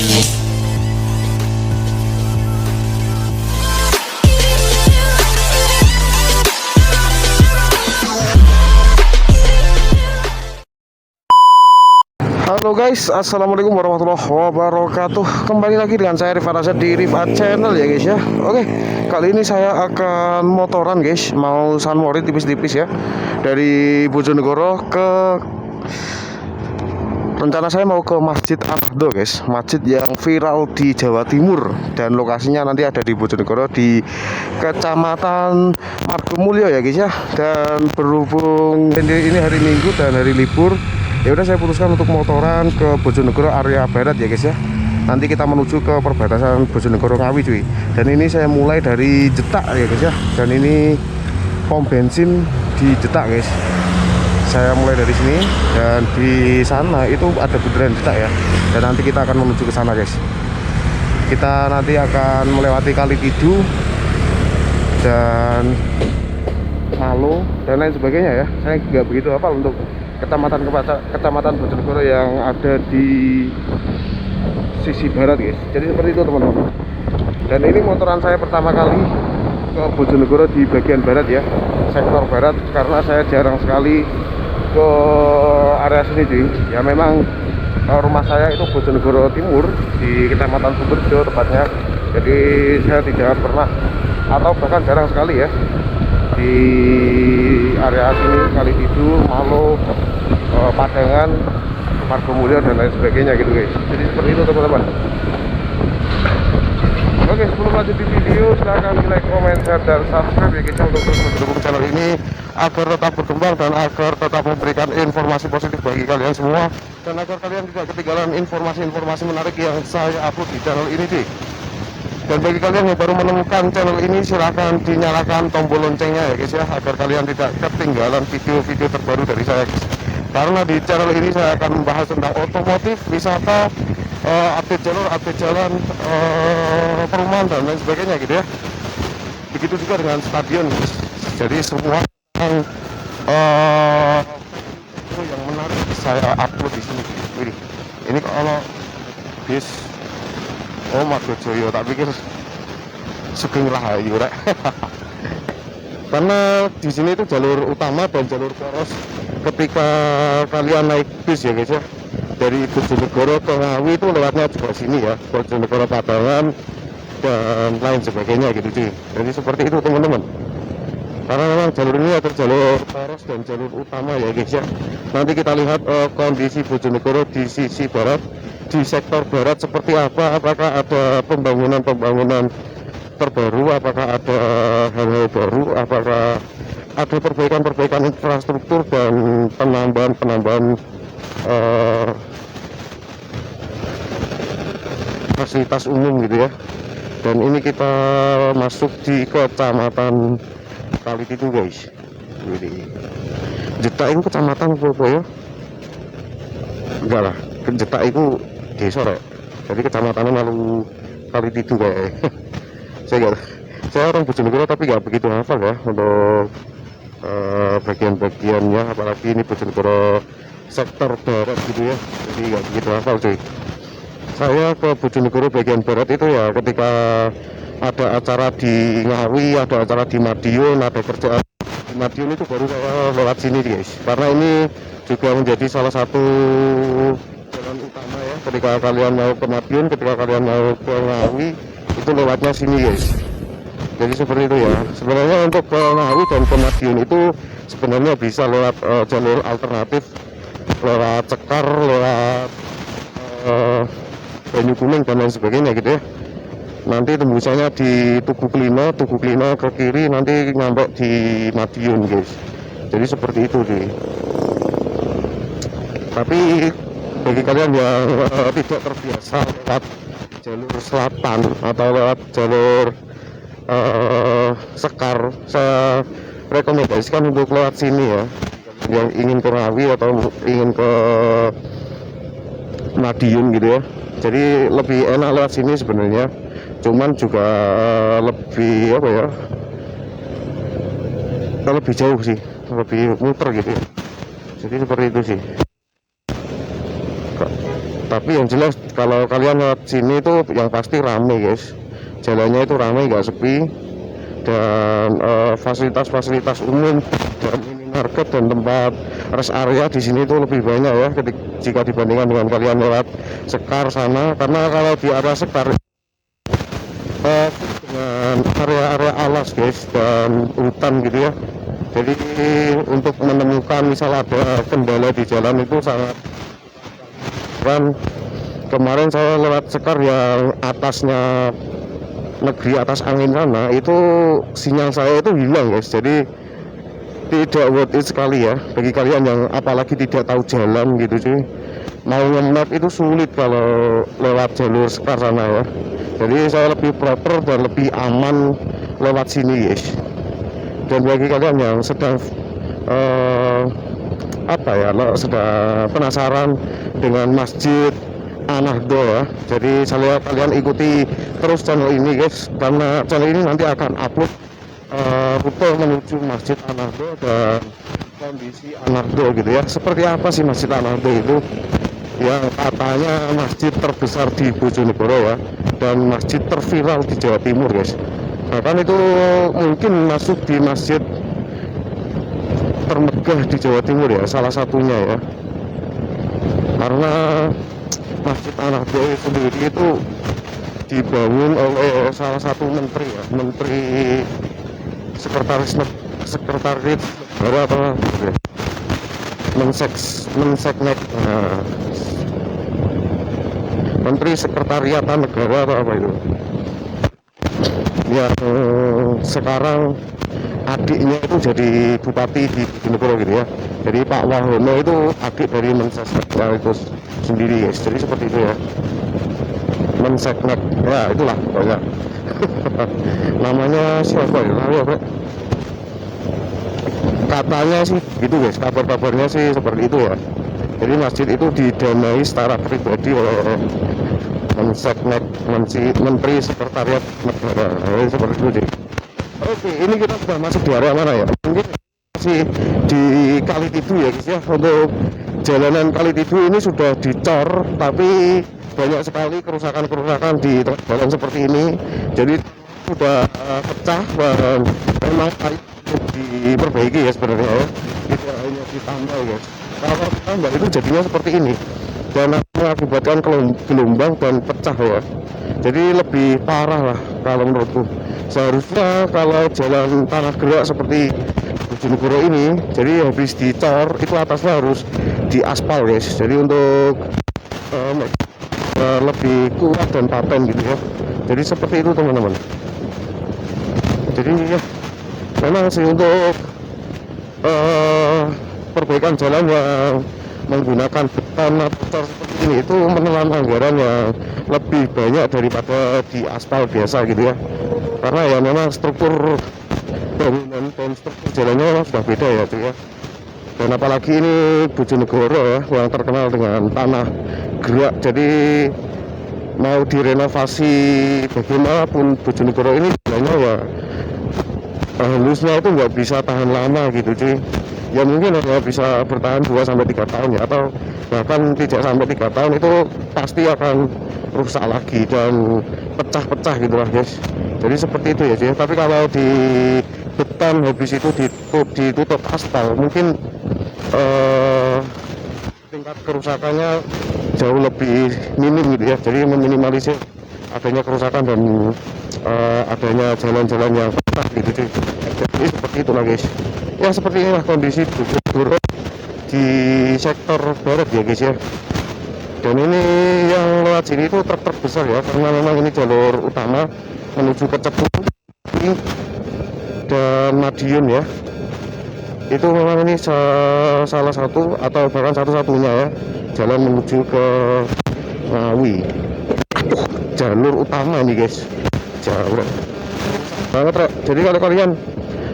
Halo guys, assalamualaikum warahmatullahi wabarakatuh. Kembali lagi dengan saya Rifat Asyad di Rifat Channel ya guys ya. Oke, kali ini saya akan motoran guys, mau sunmori tipis-tipis ya, dari Bojonegoro ke, rencana saya mau ke Masjid Ardo guys, masjid yang viral di Jawa Timur, dan lokasinya nanti ada di Bojonegoro di Kecamatan Margomulyo ya guys ya. Dan berhubung ini hari Minggu dan hari libur, ya udah saya putuskan untuk motoran ke Bojonegoro area barat ya guys ya. Nanti kita menuju ke perbatasan Bojonegoro Ngawi cuy. Dan ini saya mulai dari Jetak ya guys ya. Dan ini pom bensin di Jetak guys. Saya mulai dari sini, dan di sana itu ada bundaran Jetak ya. Dan nanti kita akan menuju ke sana guys. Kita nanti akan melewati Kali Tidu dan Malo dan lain sebagainya ya. Saya nggak begitu hafal untuk kecamatan Bojonegoro yang ada di sisi barat guys. Jadi seperti itu teman-teman. Dan ini motoran saya pertama kali ke Bojonegoro di bagian barat ya, sektor barat, karena saya jarang sekali ke area sini cuy. Ya memang rumah saya itu Bojonegoro Timur di Kecamatan Sumberjo tepatnya. Jadi saya tidak pernah atau bahkan jarang sekali ya di area sini, Kali Tidu, Malo, Padangan, Margomulyo dan lain sebagainya gitu guys. Jadi seperti itu teman-teman. Oke, sebelum lanjut di video, silahkan like, comment, share, dan subscribe ya guys untuk terus mendukung channel ini agar tetap berkembang dan agar tetap memberikan informasi positif bagi kalian semua, dan agar kalian tidak ketinggalan informasi-informasi menarik yang saya upload di channel ini sih. Dan bagi kalian yang baru menemukan channel ini, silahkan dinyalakan tombol loncengnya ya guys ya, agar kalian tidak ketinggalan video-video terbaru dari saya guys. Karena di channel ini saya akan membahas tentang otomotif, wisata, update jalur, update jalan, perumahan dan lain sebagainya gitu ya. Begitu juga dengan stadion guys. Jadi semua yang menarik saya upload di sini. Ini kalau bis, oh Margojoyo, tak pikir Sugeng Rahayu rek. Karena di sini itu jalur utama dan jalur poros ketika kalian naik bis ya guys ya. Dari Bojonegoro ke Ngawi itu lewatnya juga sini ya, Bojonegoro Padangan dan lain sebagainya gitu sih. Jadi seperti itu teman-teman. Karena memang jalur ini ada jalur poros dan jalur utama ya guys ya. Nanti kita lihat kondisi Bojonegoro di sisi barat, di sektor barat seperti apa, apakah ada pembangunan terbaru, apakah ada hal-hal baru, apakah ada perbaikan infrastruktur dan penambahan fasilitas umum gitu ya. Dan ini kita masuk di Kecamatan Kali Tidu guys. Jetak itu kecamatan apa ya? Enggak lah, Jetak itu desa rek. Jadi kecamatannya malu Kali Tidu kayak. Saya orang Bojonegoro tapi nggak begitu hafal ya untuk bagian-bagiannya, apalagi ini Bojonegoro sektor barat gitu ya, jadi nggak begitu hafal cuy. Saya ke Bojonegoro bagian barat itu ya ketika ada acara di Ngawi, ada acara di Madiun, ada kerjaan di Madiun, itu baru saya lewat sini guys. Karena ini juga menjadi salah satu jalan utama ya, ketika kalian mau ke Madiun, ketika kalian mau ke Ngawi, itu lewatnya sini guys. Jadi seperti itu ya. Sebenarnya untuk ke Ngawi dan ke Madiun itu sebenarnya bisa lewat jalur alternatif, lewat Cekar, lewat Banyukuning dan lain sebagainya gitu ya. Nanti tembusannya di Tugu Klina ke kiri, nanti nyampe di Madiun guys. Jadi seperti itu sih. Tapi bagi kalian yang tidak terbiasa lewat jalur selatan atau lewat jalur Sekar, saya rekomendasikan untuk lewat sini ya, yang ingin ke Ngawi atau ingin ke Madiun gitu ya. Jadi lebih enak lewat sini sebenarnya, cuman juga lebih apa ya, lebih jauh sih, lebih muter gitu ya. Jadi seperti itu sih. Tapi yang jelas kalau kalian lewat sini itu yang pasti rame guys, jalannya itu rame, nggak sepi. Dan fasilitas-fasilitas umum dan minimarket dan tempat rest area di sini itu lebih banyak ya jika dibandingkan dengan kalian lewat Sekar sana. Karena kalau di area Sekar dengan area-area alas guys dan hutan gitu ya, jadi untuk menemukan misal ada kendala di jalan itu sangat. Dan kemarin saya lewat Sekar yang atasnya negeri atas angin sana, itu sinyal saya itu hilang guys. Jadi tidak worth it sekali ya bagi kalian yang apalagi tidak tahu jalan gitu cuy. Mau nge-map itu sulit kalau lewat jalur Sekar sana ya. Jadi saya lebih proper dan lebih aman lewat sini guys. Dan bagi kalian yang sedang sedang penasaran dengan Masjid An-Nahdhah ya, jadi saya kalian ikuti terus channel ini guys, karena channel ini nanti akan upload rute menuju Masjid An-Nahdhah dan kondisi An-Nahdhah gitu ya. Seperti apa sih Masjid An-Nahdhah itu, yang katanya masjid terbesar di Bojonegoro ya, dan masjid terviral di Jawa Timur guys. Bahkan itu mungkin masuk di masjid termegah di Jawa Timur ya, salah satunya ya. Karena Masjid An-Nahdhah sendiri itu dibangun oleh salah satu menteri ya, menteri sekretaris negara atau ya, menseknek, menteri sekretariatan negara atau apa itu ya. Sekarang adiknya itu jadi bupati di Bojonegoro gitu ya. Jadi Pak Wahono itu adik dari Menseknek itu sendiri guys. Jadi seperti itu ya, Menseknek ya, itulah pokoknya. Namanya siapa ya, katanya sih gitu guys, kabar-kabarnya sih seperti itu ya. Jadi masjid itu didanai secara pribadi oleh Menseknek, menteri sekretariat negara. Seperti itu sih. Oke, ini kita sudah masuk di area mana ya? Mungkin masih di Kali Tidu ya guys ya. Untuk jalanan Kali Tidu ini sudah dicor, tapi banyak sekali kerusakan-kerusakan di jalan seperti ini. Jadi sudah pecah dan memang harus diperbaiki ya sebenarnya ya. Tidak hanya ditambah guys. Kalau ditambah itu jadinya seperti ini dan mengakibatkan gelombang dan pecah ya. Jadi lebih parah lah kalau menurutku. Seharusnya kalau jalan tanah gerak seperti Bojonegoro ini, jadi habis dicor itu atasnya harus diaspal guys. Jadi untuk lebih kuat dan paten gitu ya. Jadi seperti itu teman-teman. Jadi ya memang sih untuk perbaikan jalan yang menggunakan beton atau cor seperti ini itu menelan anggaran yang lebih banyak daripada di aspal biasa gitu ya. Karena ya memang struktur bangunan dan struktur jalannya memang sudah beda ya cuy ya. Dan apalagi ini Bojonegoro ya, yang terkenal dengan tanah gerak. Jadi mau direnovasi bagaimanapun Bojonegoro ini jalannya ya halusnya itu nggak bisa tahan lama gitu cuy. Ya mungkin hanya bisa bertahan 2-3 tahun ya, atau bahkan tidak sampai 3 tahun itu pasti akan rusak lagi dan pecah-pecah gitu lah guys. Jadi seperti itu ya cuy. Tapi kalau di beton habis itu ditutup aspal, mungkin tingkat kerusakannya jauh lebih minim gitu ya. Jadi meminimalisir adanya kerusakan dan adanya jalan-jalan yang pecah gitu cuy. Jadi seperti itulah guys. Ya seperti inilah kondisi Bojonegoro di sektor barat ya guys ya. Dan ini yang lewat sini itu truk terbesar ya, karena memang ini jalur utama menuju ke Cepu dan Madiun ya. Itu memang ini salah satu atau bahkan satu-satunya ya jalan menuju ke Ngawi. Jalur utama nih guys, jauh banget rek. Jadi kalau kalian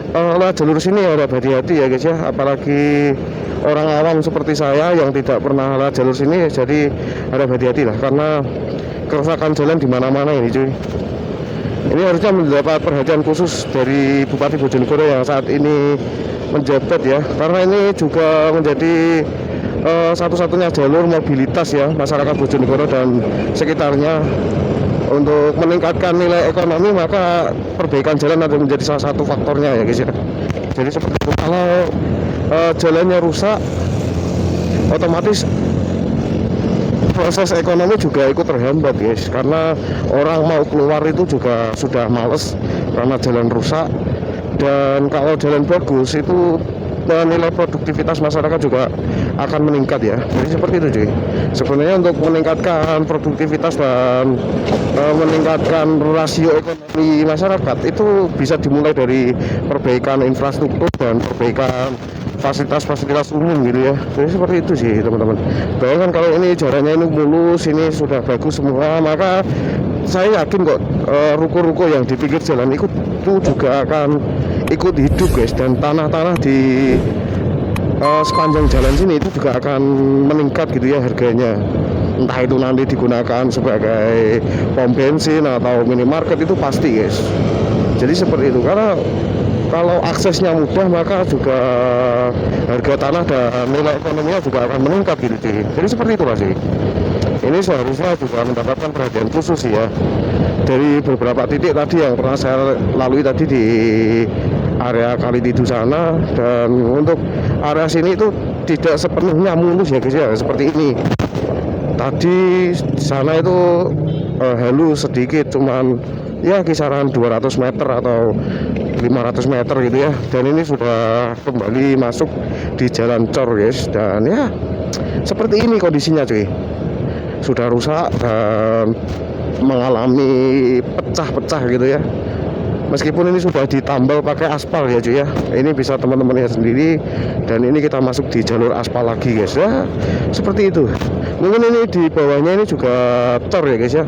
lewat jalur sini ya harap hati-hati ya guys ya, apalagi orang awam seperti saya yang tidak pernah lewat jalur sini. Jadi harap hati-hati lah, karena kerusakan jalan di mana-mana ini cuy. Ini harusnya mendapat perhatian khusus dari Bupati Bojonegoro yang saat ini menjabat ya, karena ini juga menjadi satu-satunya jalur mobilitas ya masyarakat Bojonegoro dan sekitarnya. Untuk meningkatkan nilai ekonomi maka perbaikan jalan ada menjadi salah satu faktornya ya guys ya. Jadi seperti itu, kalau jalannya rusak otomatis proses ekonomi juga ikut terhambat guys, karena orang mau keluar itu juga sudah males karena jalan rusak. Dan kalau jalan bagus itu nilai produktivitas masyarakat juga akan meningkat ya. Jadi seperti itu cuy. Sebenarnya untuk meningkatkan produktivitas dan meningkatkan rasio ekonomi masyarakat itu bisa dimulai dari perbaikan infrastruktur dan perbaikan fasilitas-fasilitas umum gitu ya. Jadi seperti itu sih teman-teman. Bayangkan kalau ini jalannya ini mulus, ini sudah bagus semua, maka saya yakin kok ruko-ruko yang di pinggir jalan itu juga akan ikut hidup guys, dan tanah-tanah di sepanjang jalan sini itu juga akan meningkat gitu ya harganya. Entah itu nanti digunakan sebagai pom bensin atau minimarket itu pasti guys. Jadi seperti itu, karena kalau aksesnya mudah maka juga harga tanah dan nilai ekonominya juga akan meningkat gitu sih. Jadi seperti itulah sih. Ini seharusnya juga mendapatkan perhatian khusus ya dari beberapa titik tadi yang pernah saya lalui tadi di area Kalitidu sana. Dan untuk area sini itu tidak sepenuhnya mulus ya guys ya, seperti ini. Tadi sana itu halus sedikit, cuman ya kisaran 200 meter atau 500 meter gitu ya. Dan ini sudah kembali masuk di jalan cor guys, dan ya seperti ini kondisinya cuy. Sudah rusak dan mengalami pecah-pecah gitu ya. Meskipun ini sudah ditambal pakai aspal ya cuy ya. Ini bisa teman-teman lihat sendiri, dan ini kita masuk di jalur aspal lagi guys ya. Seperti itu. Mungkin ini di bawahnya ini juga cor ya guys ya,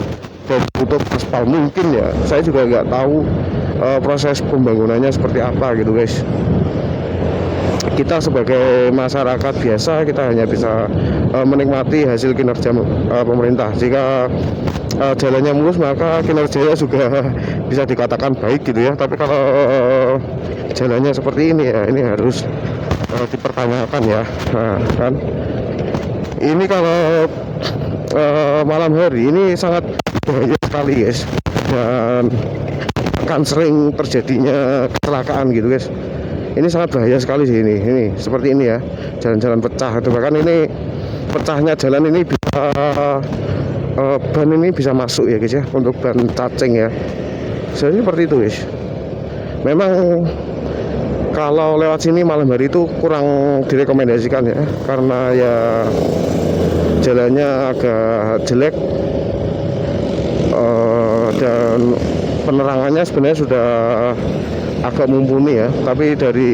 dan tutup aspal mungkin ya. Saya juga nggak tahu proses pembangunannya seperti apa gitu guys. Kita sebagai masyarakat biasa kita hanya bisa menikmati hasil kinerja pemerintah. Jika jalannya mulus maka kinerjanya juga bisa dikatakan baik gitu ya. Tapi kalau jalannya seperti ini ya, ini harus dipertanyakan ya. Nah, kan ini kalau malam hari ini sangat bahaya sekali guys, dan akan sering terjadinya kecelakaan gitu guys. Ini sangat bahaya sekali sih ini seperti ini ya, jalan-jalan pecah itu. Bahkan ini pecahnya jalan ini bisa ban ini bisa masuk ya guys ya, untuk ban cacing ya. Jadi seperti itu guys. Memang kalau lewat sini malam hari itu kurang direkomendasikan ya, karena ya jalannya agak jelek dan penerangannya sebenarnya sudah agak mumpuni ya, tapi dari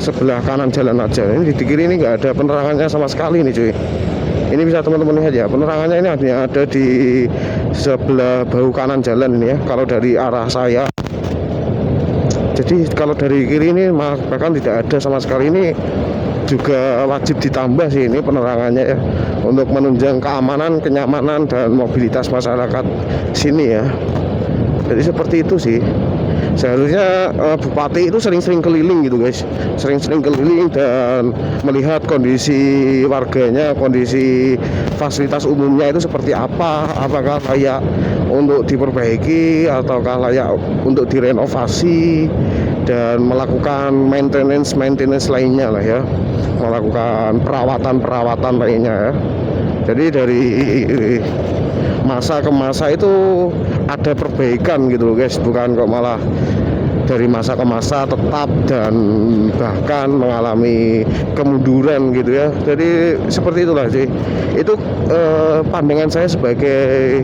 sebelah kanan jalan aja. Ini di kiri ini nggak ada penerangannya sama sekali nih cuy. Ini bisa teman-teman lihat ya, penerangannya ini hanya ada di sebelah bahu kanan jalan ini ya, kalau dari arah saya. Jadi kalau dari kiri ini bahkan tidak ada sama sekali. Ini juga wajib ditambah sih ini penerangannya ya, untuk menunjang keamanan, kenyamanan dan mobilitas masyarakat sini ya. Jadi seperti itu sih. Seharusnya bupati itu sering-sering keliling gitu guys, sering-sering keliling dan melihat kondisi warganya, kondisi fasilitas umumnya itu seperti apa, apakah layak untuk diperbaiki ataukah layak untuk direnovasi, dan melakukan maintenance lainnya lah ya, melakukan perawatan lainnya ya. Jadi dari masa ke masa itu ada perbaikan gitu loh guys, bukan kok malah dari masa ke masa tetap dan bahkan mengalami kemunduran gitu ya. Jadi seperti itulah sih. Itu pandangan saya sebagai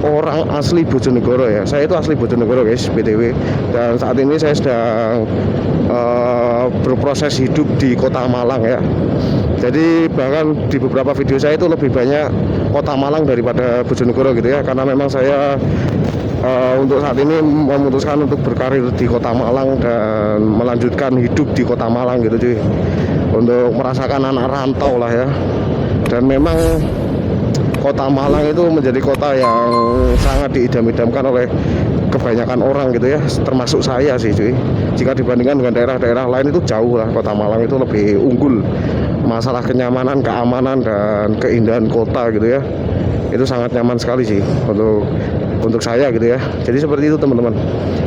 orang asli Bojonegoro ya. Saya itu asli Bojonegoro guys, BTW. Dan saat ini saya sedang berproses hidup di Kota Malang ya. Jadi bahkan di beberapa video saya itu lebih banyak Kota Malang daripada Bojonegoro gitu ya, karena memang saya untuk saat ini memutuskan untuk berkarir di Kota Malang dan melanjutkan hidup di Kota Malang gitu cuy, untuk merasakan anak rantau lah ya. Dan memang Kota Malang itu menjadi kota yang sangat diidam-idamkan oleh kebanyakan orang gitu ya, termasuk saya sih cuy. Jika dibandingkan dengan daerah-daerah lain itu jauh lah, Kota Malang itu lebih unggul masalah kenyamanan, keamanan, dan keindahan kota gitu ya, itu sangat nyaman sekali sih untuk saya gitu ya. Jadi seperti itu teman-teman.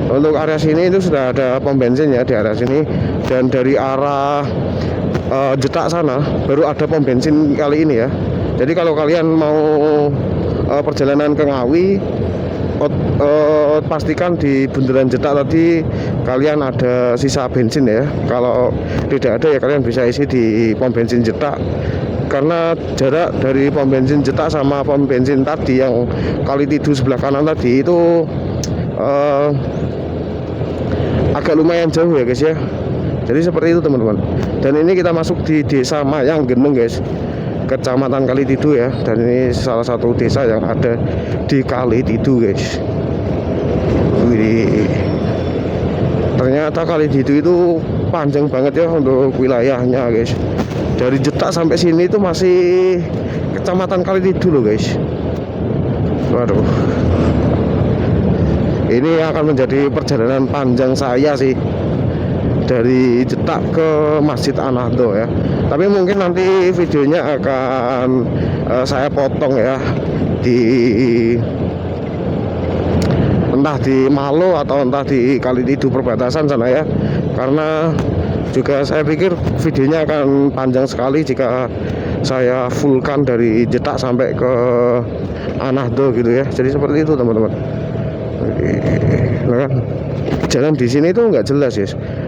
Untuk area sini itu sudah ada pom bensin ya di area sini, dan dari arah Jetak sana baru ada pom bensin kali ini ya. Jadi kalau kalian mau perjalanan ke Ngawi, pastikan di bundaran Jetak tadi kalian ada sisa bensin ya. Kalau tidak ada ya kalian bisa isi di pom bensin Jetak, karena jarak dari pom bensin Jetak sama pom bensin tadi yang Kali Tidu sebelah kanan tadi itu agak lumayan jauh ya guys ya. Jadi seperti itu teman-teman. Dan ini kita masuk di desa Mayang Geneng guys, Kecamatan Kali Tidu ya. Dan ini salah satu desa yang ada di Kali Tidu guys. Wih, ternyata Kali Tidu itu panjang banget ya untuk wilayahnya guys. Dari Jetak sampai sini itu masih Kecamatan Kali Tidu loh guys. Waduh, ini akan menjadi perjalanan panjang saya sih, dari Jetak ke Masjid An-Nahdhah ya. Tapi mungkin nanti videonya akan saya potong ya, entah di Malo atau entah di Kali Tidu perbatasan sana ya. Karena juga saya pikir videonya akan panjang sekali jika saya fullkan dari Jetak sampai ke An-Nahdhah gitu ya. Jadi seperti itu teman-teman. Nah kan, jalan di sini tuh nggak jelas ya.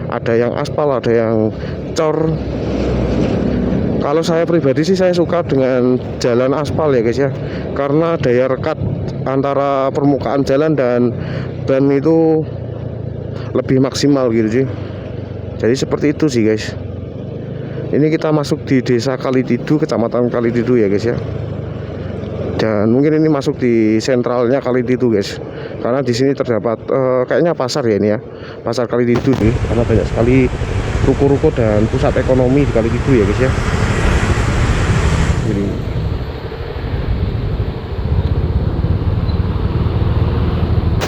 Ada yang aspal, ada yang cor. Kalau saya pribadi sih saya suka dengan jalan aspal ya guys ya, karena daya rekat antara permukaan jalan dan ban itu lebih maksimal gitu sih. Jadi seperti itu sih guys. Ini kita masuk di desa Kali Tidu, Kecamatan Kali Tidu ya guys ya. Dan mungkin ini masuk di sentralnya Kali Tidu guys, karena di sini terdapat kayaknya pasar ya ini ya, pasar Kali Tidu nih, karena banyak sekali ruko-ruko dan pusat ekonomi di Kali Tidu ya guys ya.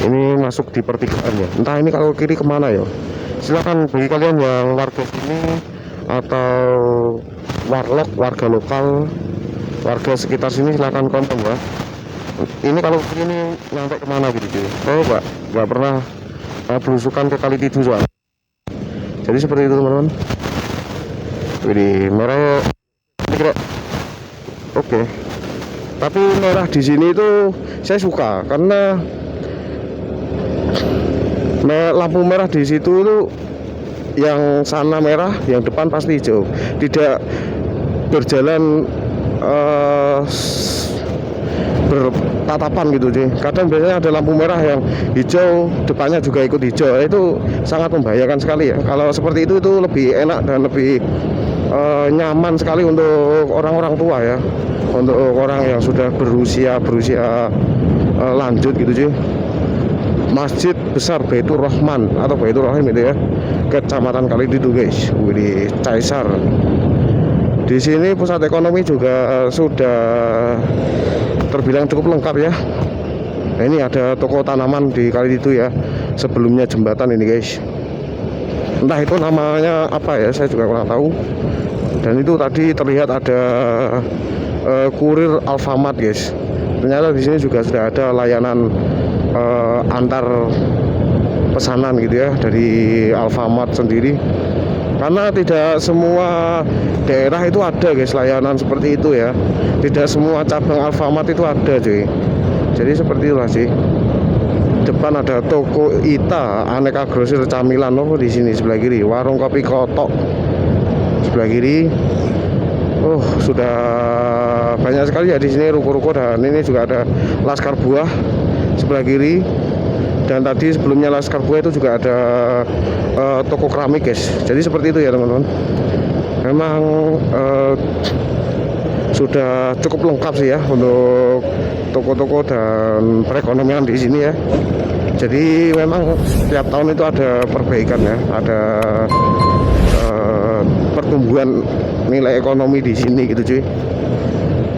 Ini masuk di pertigaan ya. Entah ini kalau kiri kemana ya. Silakan bagi kalian yang warga sini atau warga lokal, warga sekitar sini silahkan komen ya. Ini kalau begini nyampe kemana gitu cuy? Oh pak, nggak pernah belusukan ke Kali Tidu soalnya. Jadi seperti itu teman-teman. Ini merah kira oke. Tapi merah di sini itu saya suka karena lampu merah di situ itu yang sana merah, yang depan pasti hijau. Tidak berjalan bertatapan gitu sih. Kadang biasanya ada lampu merah yang hijau, depannya juga ikut hijau. Itu sangat membahayakan sekali ya. Kalau seperti itu lebih enak dan lebih nyaman sekali untuk orang-orang tua ya, untuk orang yang sudah berusia lanjut gitu sih. Masjid Besar Baitur Rahman atau Baitur Rahim itu ya, Kecamatan Kali Tidu guys. Di Caesar. Di sini pusat ekonomi juga sudah terbilang cukup lengkap ya. Nah, ini ada toko tanaman di Kali Tidu ya, sebelumnya jembatan ini guys. Entah itu namanya apa ya, saya juga kurang tahu. Dan itu tadi terlihat ada kurir Alfamart guys. Ternyata di sini juga sudah ada layanan antar pesanan gitu ya dari Alfamart sendiri. Karena tidak semua daerah itu ada guys layanan seperti itu ya. Tidak semua cabang Alfamart itu ada cuy. Jadi seperti itulah sih. Depan ada toko Ita, aneka grosir camilan loh di sini sebelah kiri. Warung kopi Kotok sebelah kiri. Oh, sudah banyak sekali ya di sini ruko-ruko, dan ini juga ada Laskar Buah sebelah kiri. Dan tadi sebelumnya Laskar Buah itu juga ada toko keramik guys. Jadi seperti itu ya teman-teman. Memang sudah cukup lengkap sih ya untuk toko-toko dan perekonomian di sini ya. Jadi memang setiap tahun itu ada perbaikan ya, ada pertumbuhan nilai ekonomi di sini gitu cuy.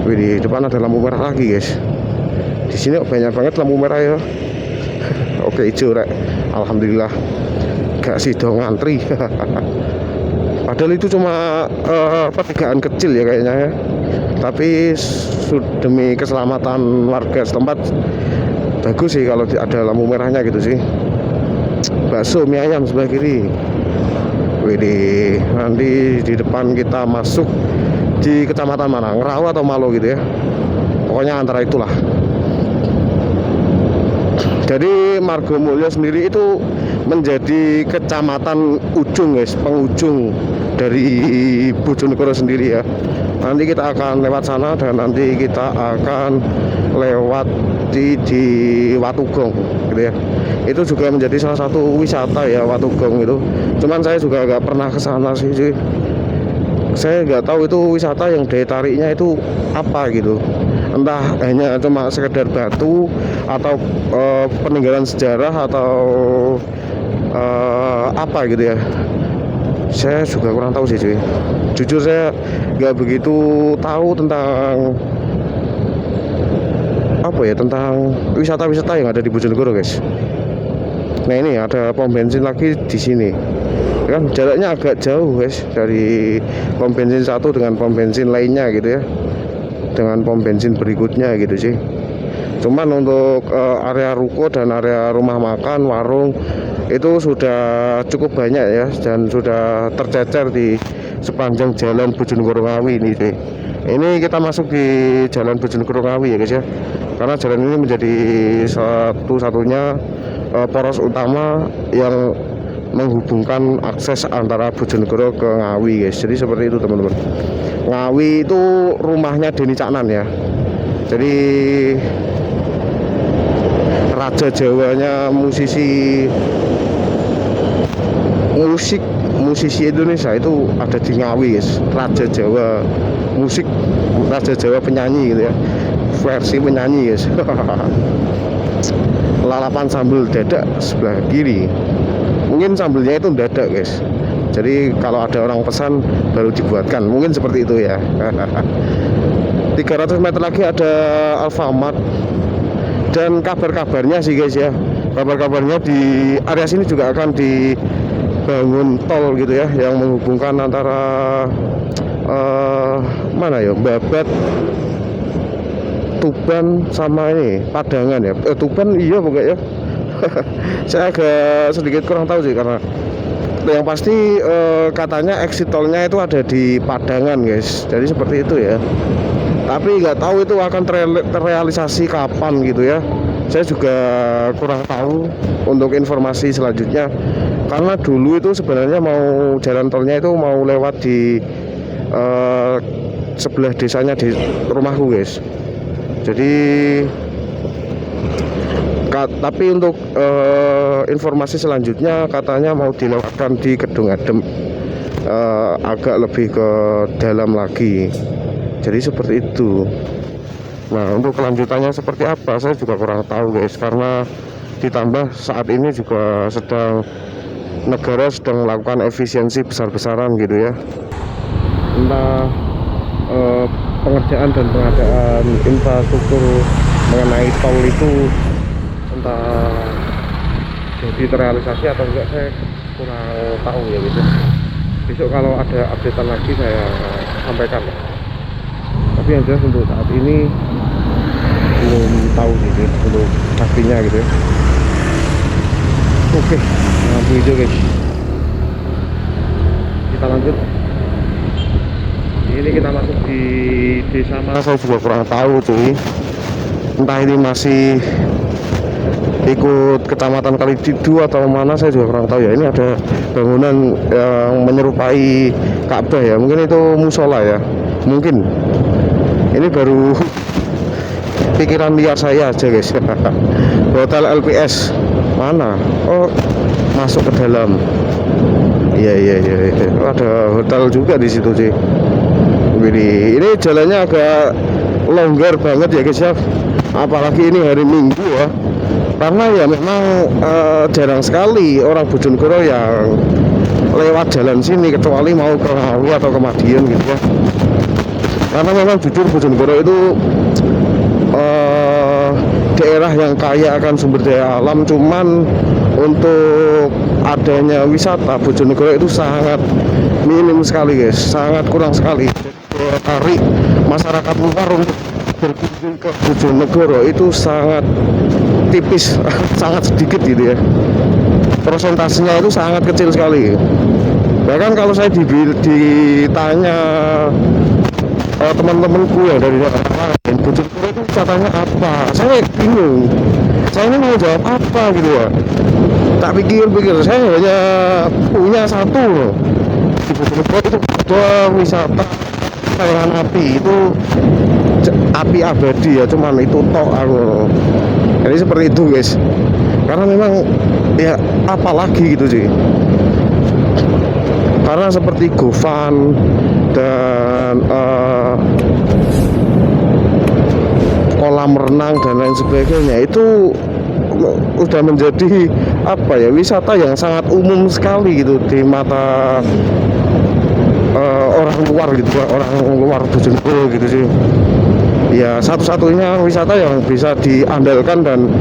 Wih, di depan ada lampu merah lagi guys. Di sini banyak banget lampu merah ya. Oke, hijau rek. Alhamdulillah gak sido ngantri. Padahal itu cuma pertigaan kecil ya kayaknya ya. Tapi demi keselamatan warga setempat bagus sih kalau ada lampu merahnya gitu sih. Bakso mie ayam sebelah kiri. Widih, nanti di depan kita masuk di kecamatan mana? Ngerawa atau Malo gitu ya. Pokoknya antara itulah. Jadi Margomulyo sendiri itu menjadi kecamatan ujung guys, penghujung dari Bojonegoro sendiri ya. Nanti kita akan lewat sana dan nanti kita akan lewat di Watugong gitu ya. Itu juga menjadi salah satu wisata ya, Watugong itu. Cuman saya juga nggak pernah ke sana sih. Saya nggak tahu itu wisata yang daya tariknya itu apa gitu. Entah hanya cuma sekedar batu atau peninggalan sejarah atau apa gitu ya. Saya juga kurang tahu sih cuy. Jujur saya nggak begitu tahu tentang apa ya, tentang wisata-wisata yang ada di Bojonegoro guys. Nah ini ada pom bensin lagi di sini. Kan jaraknya agak jauh guys dari pom bensin satu dengan pom bensin lainnya gitu ya, dengan pom bensin berikutnya gitu sih. Cuman untuk area ruko dan area rumah makan, warung itu sudah cukup banyak ya, dan sudah tercecer di sepanjang jalan Bojonegoro Ngawi ini deh. Ini kita masuk di jalan Bojonegoro Ngawi ya guys ya, karena jalan ini menjadi satu-satunya poros utama yang menghubungkan akses antara Bojonegoro ke Ngawi guys. Jadi seperti itu teman-teman. Ngawi itu rumahnya Denny Caknan ya. Jadi raja Jawanya musisi Indonesia itu ada di Ngawi guys. Raja Jawa musik, raja Jawa penyanyi gitu ya, versi penyanyi guys. Lalapan sambal dadak sebelah kiri. Mungkin sambelnya itu dadak guys, jadi kalau ada orang pesan baru dibuatkan, mungkin seperti itu ya. 300 meter lagi ada Alfamart. Dan kabar-kabarnya sih guys ya, kabar-kabarnya di area sini juga akan dibangun tol gitu ya, yang menghubungkan antara mana ya, Babat, Tuban sama ini Padangan ya. Tuban iya pokoknya. Saya agak sedikit kurang tahu sih, karena yang pasti katanya exit tolnya itu ada di Padangan guys. Jadi seperti itu ya. Tapi nggak tahu itu akan terrealisasi kapan gitu ya. Saya juga kurang tahu untuk informasi selanjutnya. Karena dulu itu sebenarnya mau jalan tolnya itu mau lewat di sebelah desanya di rumahku guys. Jadi tapi untuk informasi selanjutnya katanya mau dilewatkan di Kedung Adem, agak lebih ke dalam lagi. Jadi seperti itu. Nah untuk kelanjutannya seperti apa saya juga kurang tahu guys, karena ditambah saat ini juga negara sedang melakukan efisiensi besar-besaran gitu ya. Entah pengerjaan dan pengadaan infrastruktur mengenai tol itu entah jadi terrealisasi atau enggak, saya kurang tahu ya gitu. Besok kalau ada updatean lagi saya sampaikan. Tapi yang jelas untuk saat ini belum tahu gitu untuk pastinya gitu ya. Oke, lampu hijau guys. Kita lanjut. Ini kita masuk di desa mana saya juga kurang tahu cuy. Entah ini masih ikut kecamatan Kalididu atau mana, saya juga kurang tahu ya. Ini ada bangunan yang menyerupai Ka'bah ya, mungkin itu musola ya, mungkin. Ini baru pikiran liar saya aja guys. Hotel LPS mana? Oh masuk ke dalam. Iya. Ada hotel juga di situ sih. Ini jalannya agak longgar banget ya guys ya, apalagi ini hari Minggu ya, karena ya memang jarang sekali orang Bojonegoro yang lewat jalan sini kecuali mau ke Ngawi atau ke Madiun gitu ya. Karena memang jujur Bojonegoro itu daerah yang kaya akan sumber daya alam, cuman untuk adanya wisata Bojonegoro itu sangat minim sekali guys, sangat kurang sekali. Daya tarik masyarakat luar untuk berkunjung ke Bojonegoro itu sangat tipis sangat sedikit gitu ya, persentasenya itu sangat kecil sekali. Bahkan kalau saya ditanya teman-temanku yang dari daerah lain, Bojonegoro itu wisatanya apa, saya bingung, saya ini mau jawab apa gitu ya. Tak pikir-pikir, saya hanya punya satu loh, di Bojonegoro itu ada wisata kayangan api, itu api abadi ya, cuman itu tok aku. Jadi seperti itu guys, karena memang ya apalagi gitu sih, karena seperti Gofan dan kolam renang dan lain sebagainya itu udah menjadi apa ya, wisata yang sangat umum sekali gitu di mata orang luar gitu, orang luar Bojonegoro gitu sih. Ya satu-satunya wisata yang bisa diandalkan dan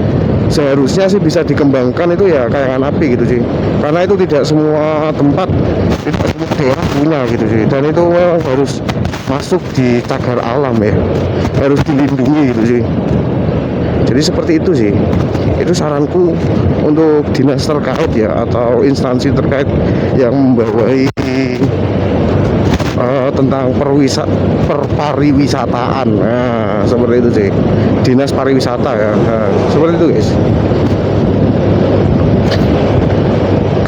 seharusnya sih bisa dikembangkan itu ya kayangan api gitu sih, karena itu tidak semua tempat, tidak semua daerah punya gitu sih, dan itu harus masuk di cagar alam ya, harus dilindungi gitu sih. Jadi seperti itu sih, itu saranku untuk dinas terkait ya, atau instansi terkait yang membawahi tentang perpariwisataan. Nah, seperti itu sih, dinas pariwisata ya. Nah, seperti itu guys.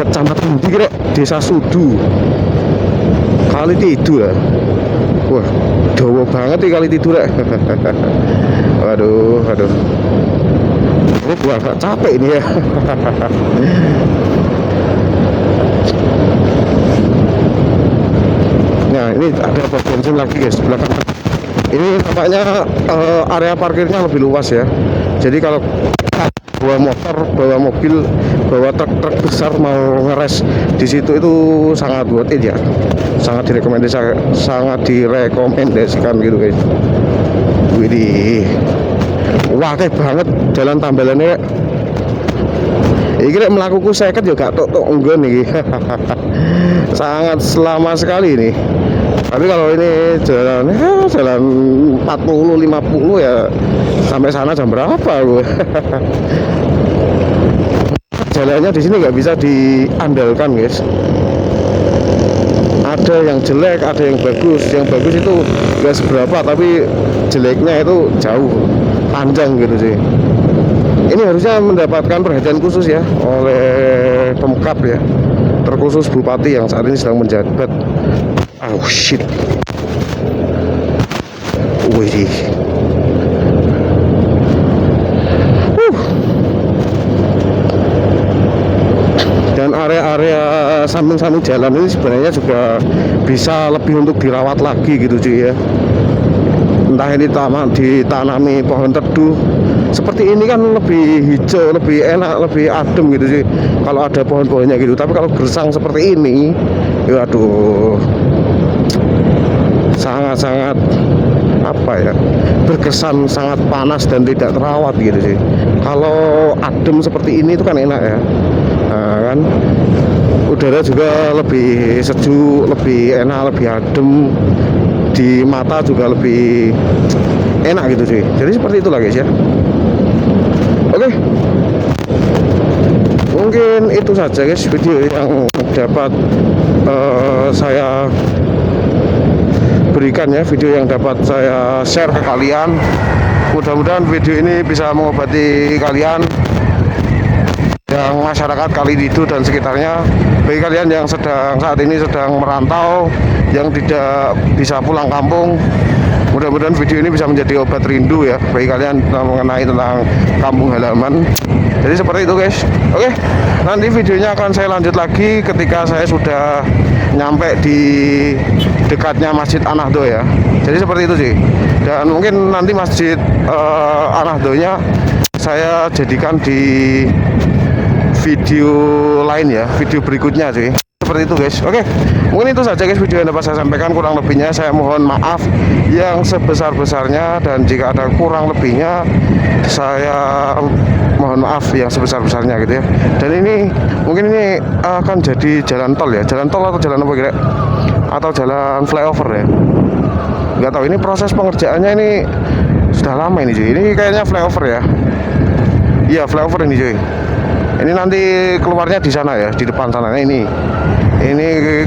Kecamatan di kira Desa Sudu, Kali Tidur ya. Wah, dawa banget nih Kali Tidur ya. Waduh. Ini gua agak capek ini ya. Nah, ini ada pos bensin lagi guys belakang. Ini tampaknya area parkirnya lebih luas ya. Jadi kalau bawa motor, bawa mobil, bawa truk besar mau ngeres di situ itu sangat worth it ya. Sangat direkomendasikan gitu guys. Widih. Wah, kayak banget jalan tambalannya. Iki rek mlakuku 50 juga tok enggon iki. Sangat lama sekali ini. Tapi kalau ini jalan 40 50 ya sampai sana jam berapa gue. Jalannya di sini nggak bisa diandalkan guys. Ada yang jelek, ada yang bagus. Yang bagus itu nggak seberapa, tapi jeleknya itu jauh panjang gitu sih. Ini harusnya mendapatkan perhatian khusus ya oleh Pemkab ya, terkhusus Bupati yang saat ini sedang menjabat. Oh shit. Wih. Dan area-area samping-samping jalan ini sebenarnya juga bisa lebih untuk dirawat lagi gitu cuy ya. Entah ini ditanami pohon teduh seperti ini kan lebih hijau, lebih enak, lebih adem gitu sih kalau ada pohon-pohonnya gitu. Tapi kalau gersang seperti ini, ya aduh, sangat-sangat apa ya, berkesan sangat panas dan tidak terawat gitu sih. Kalau adem seperti ini itu kan enak ya. Nah, kan udara juga lebih sejuk, lebih enak, lebih adem, di mata juga lebih enak gitu sih. Jadi seperti itulah guys ya. Oke, mungkin itu saja guys video yang dapat saya berikan ya, video yang dapat saya share ke kalian. Mudah-mudahan video ini bisa mengobati kalian yang masyarakat Kali Tidur dan sekitarnya. Bagi kalian yang saat ini sedang merantau, yang tidak bisa pulang kampung, mudah-mudahan video ini bisa menjadi obat rindu ya bagi kalian mengenai tentang kampung halaman. Jadi seperti itu guys. Oke, nanti videonya akan saya lanjut lagi ketika saya sudah nyampe di dekatnya Masjid Anahdo ya. Jadi seperti itu sih. Dan mungkin nanti Masjid Anahdonya saya jadikan di video lain ya, video berikutnya sih. seperti itu guys. Oke, mungkin itu saja guys video yang dapat saya sampaikan. Kurang lebihnya saya mohon maaf yang sebesar-besarnya, dan jika ada kurang lebihnya saya mohon maaf yang sebesar-besarnya gitu ya. Dan ini mungkin ini akan jadi jalan tol ya, jalan tol atau jalan apa kira, atau jalan flyover ya, nggak tahu. Ini proses pengerjaannya ini sudah lama ini cuy. Ini kayaknya flyover ya. Iya flyover ini cuy. Ini nanti keluarnya di sana ya, di depan sana. Ini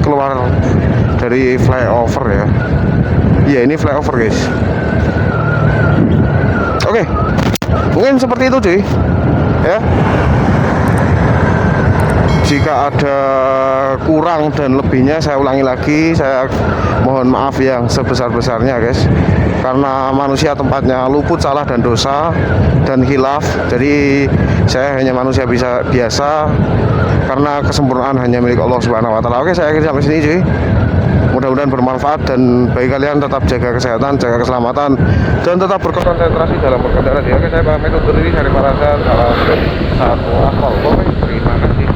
keluar dari flyover ya. Iya ini flyover guys. Oke, mungkin seperti itu cuy ya. Jika ada kurang dan lebihnya saya ulangi lagi, saya mohon maaf yang sebesar-besarnya guys. Karena manusia tempatnya luput salah dan dosa dan khilaf. Jadi saya hanya manusia biasa, karena kesempurnaan hanya milik Allah Subhanahu wa taala. Oke, saya akhiri sampai sini cuy. Mudah-mudahan bermanfaat, dan bagi kalian tetap jaga kesehatan, jaga keselamatan, dan tetap berkonsentrasi dalam berkendara. Oke, saya pamit undur diri. Dari Parasan, salam satu akal. Terima kasih.